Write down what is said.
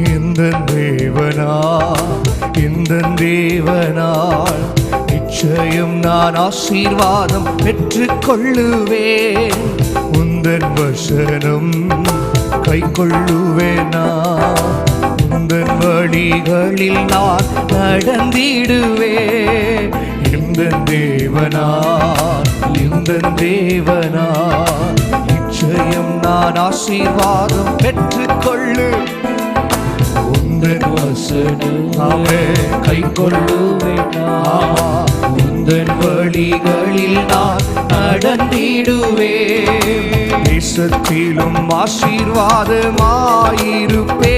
இந்த தேவனால் நிச்சயம் நான் ஆசீர்வாதம் பெற்றுக்கொள்ளுவேன். உந்தன் வசனம் கை கொள்ளுவேனா, உந்தன் வழிகளில் நான் நடந்திடுவேன். இந்த தேவனால் நிச்சயம் நான் ஆசீர்வாதம் பெற்றுக்கொள்ளு. உந்தன் வசனமே கை கொள்ளுவேனா, உந்தன் வழிகளில் நான் நடந்திடுவேன். தேசத்திலும் ஆசீர்வாதமாயிருப்பே,